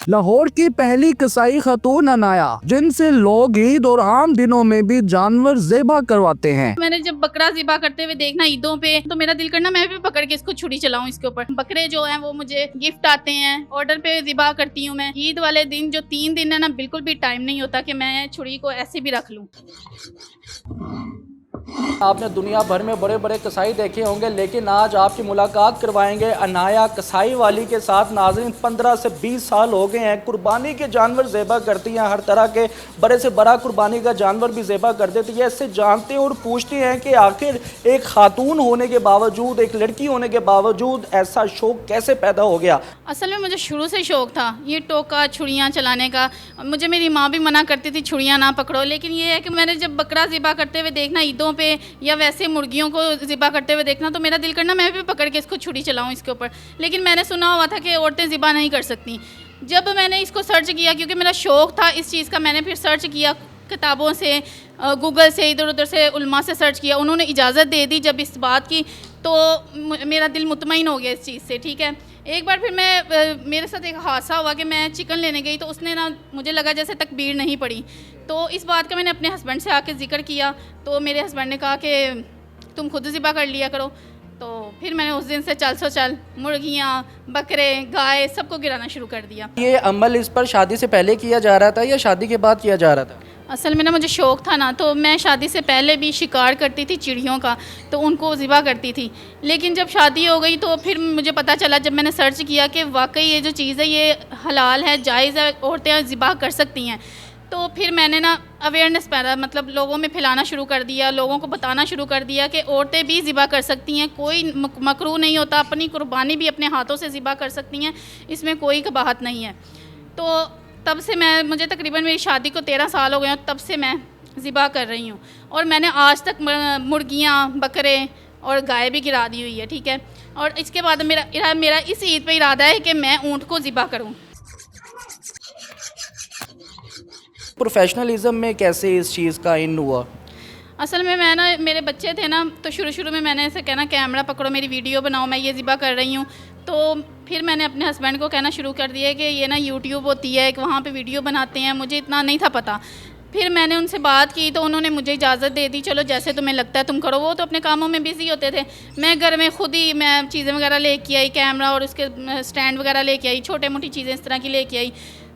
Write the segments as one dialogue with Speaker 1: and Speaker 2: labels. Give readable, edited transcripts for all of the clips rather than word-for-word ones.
Speaker 1: लाहौर की पहली कसाई खातून अनाया, जिनसे लोग ईद और आम दिनों में भी जानवर ज़िबा करवाते हैं।
Speaker 2: मैंने जब बकरा ज़िबा करते हुए देखना ईदों पे, तो मेरा दिल करना मैं भी पकड़ के इसको छुरी चलाऊं इसके ऊपर। बकरे जो हैं वो मुझे गिफ्ट आते हैं, ऑर्डर पे ज़िबा करती हूँ मैं। ईद वाले दिन जो 3 दिन है ना, बिल्कुल भी टाइम नहीं होता कि मैं छुरी को ऐसे भी रख लूँ।
Speaker 3: आपने दुनिया भर में बड़े बड़े कसाई देखे होंगे, लेकिन आज आपकी मुलाकात करवाएंगे अनाया कसाई वाली के साथ। नाज़रीन, 15 से 20 साल हो गए हैं, कुर्बानी के जानवर ज़िबा करती हैं, हर तरह के बड़े से बड़ा कुर्बानी का जानवर भी ज़िबा कर देती है। इससे जानते हैं और पूछते हैं कि आखिर एक खातून होने के बावजूद, एक लड़की होने के बावजूद ऐसा शौक़ कैसे पैदा हो गया।
Speaker 2: असल में मुझे शुरू से शौक़ था ये टोका छुरियाँ चलाने का। मुझे मेरी माँ भी मना करती थी छुरियाँ ना पकड़ो, लेकिन ये है कि मैंने जब बकरा ज़िबा करते हुए देखना ईदों पे या वैसे मुर्गियों को ज़िबा करते हुए देखना, तो मेरा दिल करना मैं भी पकड़ के इसको छुरी चलाऊं इसके ऊपर। लेकिन मैंने सुना हुआ था कि औरतें ज़िबा नहीं कर सकती। जब मैंने इसको सर्च किया, क्योंकि मेरा शौक़ था इस चीज़ का, मैंने फिर सर्च किया किताबों से, गूगल से, इधर उधर से उलमा से सर्च किया। उन्होंने इजाज़त दे दी जब इस बात की, तो मेरा दिल मुतमईन हो गया इस चीज़ से। ठीक है, एक बार फिर मेरे साथ एक हादसा हुआ कि मैं चिकन लेने गई, तो उसने ना, मुझे लगा जैसे तकबीर नहीं पड़ी। तो इस बात का मैंने अपने हस्बैंड से आके जिक्र किया, तो मेरे हस्बैंड ने कहा कि तुम खुद ज़िबा कर लिया करो। तो फिर मैंने उस दिन से चल मुर्गियाँ, बकरे, गाय सबको गिराना शुरू कर दिया।
Speaker 3: ये अमल इस पर शादी से पहले किया जा रहा था या शादी के बाद किया जा रहा था?
Speaker 2: असल में ना, मुझे शौक़ था ना, तो मैं शादी से पहले भी शिकार करती थी चिड़ियों का, तो उनको ज़िबा करती थी। लेकिन जब शादी हो गई तो फिर मुझे पता चला, जब मैंने सर्च किया कि वाकई ये जो चीज़ है ये हलाल है, जायज़ है, औरतें ज़िबा कर सकती हैं। तो फिर मैंने ना अवेयरनेस पैदा, मतलब लोगों में फैलाना शुरू कर दिया, लोगों को बताना शुरू कर दिया कि औरतें भी ज़िबा कर सकती हैं, कोई मकरूह नहीं होता, अपनी कुर्बानी भी अपने हाथों से ज़िबा कर सकती हैं, इसमें कोई कबाहत नहीं है। तो तब से मुझे तकरीबन मेरी शादी को 13 साल हो गए हैं, तब से मैं ज़िबा कर रही हूँ। और मैंने आज तक मुर्गियाँ, बकरे और गाय भी गिरा दी हुई है। ठीक है, और इसके बाद मेरा इस ईद पे इरादा है कि मैं ऊँट को ज़िबा करूँ।
Speaker 3: प्रोफेशनलिज्म में कैसे इस चीज़ का इन हुआ?
Speaker 2: असल में मैं ना, मेरे बच्चे थे ना, तो शुरू में मैंने ऐसे कहना, कैमरा पकड़ो, मेरी वीडियो बनाओ, मैं ये ज़िबा कर रही हूँ। तो फिर मैंने अपने हस्बैंड को कहना शुरू कर दिया कि ये ना यूट्यूब होती है, कि वहाँ पे वीडियो बनाते हैं, मुझे इतना नहीं था पता। फिर मैंने उनसे बात की तो उन्होंने मुझे इजाज़त दे दी, चलो जैसे तुम्हें लगता है तुम करो। वो तो अपने कामों में बिज़ी होते थे, मैं घर में खुद ही मैं चीज़ें वगैरह लेके आई, कैमरा और उसके स्टैंड वगैरह लेके आई, छोटे मोटी चीज़ें इस तरह की लेके आई।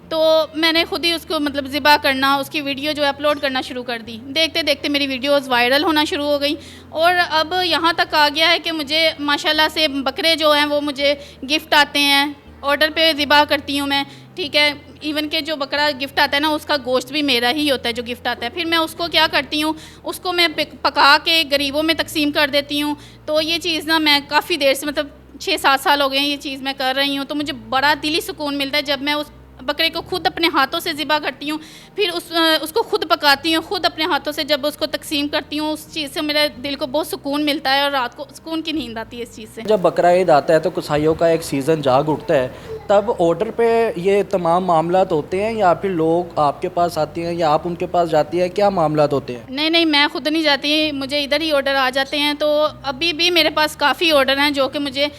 Speaker 2: तो मैंने खुद ही उसको, मतलब ज़िबा करना, उसकी वीडियो जो है अपलोड करना शुरू कर दी। देखते देखते मेरी वीडियोज़ वायरल होना शुरू हो गई, और अब यहाँ तक आ गया है कि मुझे माशाल्लाह से बकरे जो हैं वो मुझे गिफ्ट आते हैं, ऑर्डर पे ज़िबा करती हूँ मैं। ठीक है, इवन के जो बकरा गिफ्ट आता है ना, उसका गोश्त भी मेरा ही होता है जो गिफ्ट आता है। फिर मैं उसको क्या करती हूँ, उसको मैं पका के गरीबों में तकसीम कर देती हूँ। तो ये चीज़ ना मैं काफ़ी देर से, मतलब 6-7 साल हो गए हैं ये चीज़ मैं कर रही हूँ। तो मुझे बड़ा दिली सुकून मिलता है जब मैं उस बकरे को खुद अपने हाथों से ज़िबा करती हूँ, फिर उसको खुद पकाती हूँ, खुद अपने हाथों से जब उसको तकसीम करती हूँ, उस चीज़ से मेरे दिल को बहुत सुकून मिलता है, और रात को सुकून की नींद आती है इस चीज़ से।
Speaker 3: जब बकरा ईद आता है तो कसाईयों का एक सीज़न जाग उठता है, तब ऑर्डर पे ये तमाम मामलात होते हैं या फिर लोग आपके पास आते हैं या आप उनके पास जाती हैं, क्या मामलात होते हैं?
Speaker 2: नहीं, मैं खुद नहीं जाती, मुझे इधर ही ऑर्डर आ जाते हैं। तो अभी भी मेरे पास काफ़ी ऑर्डर हैं जो कि मुझे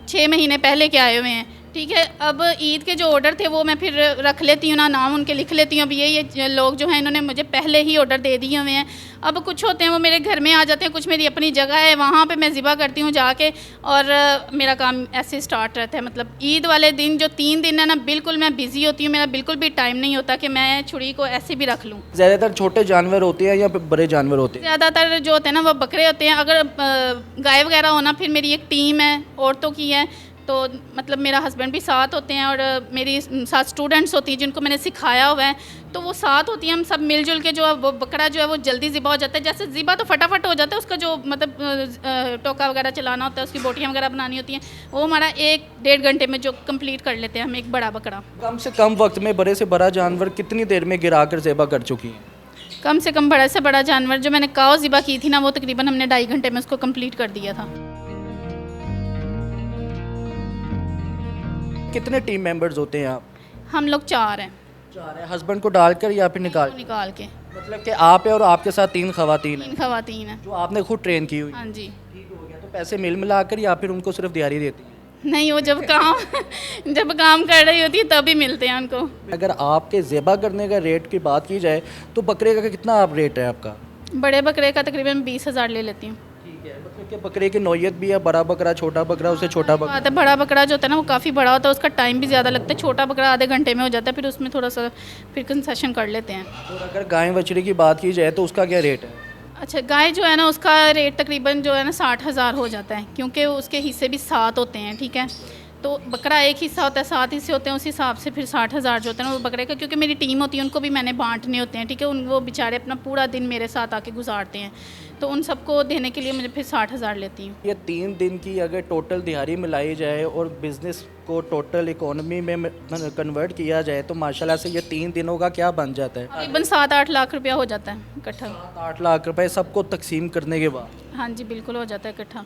Speaker 2: 6 महीने पहले के आए हुए हैं। ठीक है, अब ईद के जो ऑर्डर थे वो मैं फिर रख लेती हूँ ना, नाम उनके लिख लेती हूँ। अब ये लोग जो हैं इन्होंने मुझे पहले ही ऑर्डर दे दिए हुए हैं। अब कुछ होते हैं वो मेरे घर में आ जाते हैं, कुछ मेरी अपनी जगह है, वहाँ पे मैं ज़िबा करती हूँ जाके, और मेरा काम ऐसे स्टार्ट रहता है। मतलब ईद वाले दिन जो 3 दिन है ना, बिल्कुल मैं बिज़ी होती हूँ, मेरा बिल्कुल भी टाइम नहीं होता कि मैं छुरी को ऐसे भी रख लूँ।
Speaker 3: ज़्यादातर छोटे जानवर होते हैं या बड़े जानवर होते हैं?
Speaker 2: ज़्यादातर जो होते हैं ना वो बकरे होते हैं। अगर गाय वगैरह होना, फिर मेरी एक टीम है औरतों की है, तो मतलब मेरा हस्बैंड भी साथ होते हैं, और मेरी साथ स्टूडेंट्स होती हैं जिनको मैंने सिखाया हुआ है, तो वो साथ होती हैं। हम सब मिलजुल के जो है वो बकरा जो है वो जल्दी ज़िबा हो जाता है। जैसे ज़िबा तो फटाफट हो जाता है, उसका जो मतलब टोका वगैरह चलाना होता है, उसकी बोटियाँ वगैरह बनानी होती हैं, वो हमारा 1-1.5 घंटे में जो कंप्लीट कर लेते हैं हम एक बड़ा बकरा।
Speaker 3: कम से कम वक्त में बड़े से बड़ा जानवर कितनी देर में गिरा कर ज़िबा कर चुकी हैं?
Speaker 2: कम से कम बड़ा से बड़ा जानवर जो मैंने काऊ ज़िबा की थी ना, वो तकरीबन हमने 2.5 घंटे में उसको कंप्लीट कर दिया था।
Speaker 3: कितने टीम मेंबर्स होते हैं आप?
Speaker 2: हम लोग 4 हैं।
Speaker 3: 4 है, हस्बैंड को डालकर या फिर निकाल?
Speaker 2: निकाल के।
Speaker 3: मतलब कि आप है और आपके साथ 3 खवातीन हैं
Speaker 2: 3 खवातीन हैं।
Speaker 3: जो आपने खुद ट्रेन की हुई?
Speaker 2: हाँ जी।
Speaker 3: ठीक हो गया, तो पैसे मिल मिला कर या फिर उनको सिर्फ दिहाड़ी देती हैं?
Speaker 2: नहीं, वो जब काम कर रही होती है तभी मिलते हैं उनको।
Speaker 3: अगर आपके ज़ेबा करने का रेट की बात की जाए तो बकरे का कितना आप रेट है आपका?
Speaker 2: बड़े बकरे का तकरीबन 20,000 ले लेती हूँ।
Speaker 3: ठीक है, मतलब कि बकरे की नौयत भी है, बड़ा बकरा, छोटा बकरा, उससे छोटा बकरा।
Speaker 2: बात है, बड़ा बकरा जो होता है ना वो काफ़ी बड़ा होता है, उसका टाइम भी ज़्यादा लगता है। छोटा बकरा आधे घंटे में हो जाता है, फिर उसमें थोड़ा सा फिर कंसेशन कर लेते हैं।
Speaker 3: और अगर गाय बछड़ी की बात की जाए तो उसका क्या रेट है?
Speaker 2: अच्छा, गाय जो है ना उसका रेट तकरीबन जो है ना 60,000 हो जाता है, क्योंकि उसके हिस्से भी 7 होते हैं, ठीक है। तो बकरा एक हिस्सा होता है, 7 हिस्से होते हैं, उस हिसाब से फिर 60,000 जो होता है ना वो बकरे का, क्योंकि मेरी टीम होती है उनको भी मैंने बांटने होते हैं, ठीक है। उन वो बेचारे अपना पूरा दिन मेरे साथ आके गुजारते हैं, तो उन सबको देने के लिए मुझे फिर 60,000 लेती हूँ।
Speaker 3: ये 3 दिन की अगर टोटल दिहाड़ी मिलाई जाए और बिज़नेस को टोटल इकोनॉमी में कन्वर्ट किया जाए तो माशाल्लाह से ये 3 दिनों का क्या बन जाता है?
Speaker 2: तकरीबन 7-8 लाख रुपया हो जाता है इकट्ठा।
Speaker 3: 8 लाख रुपए सबको तकसीम करने के बाद।
Speaker 2: हाँ जी, बिल्कुल हो जाता है इकट्ठा।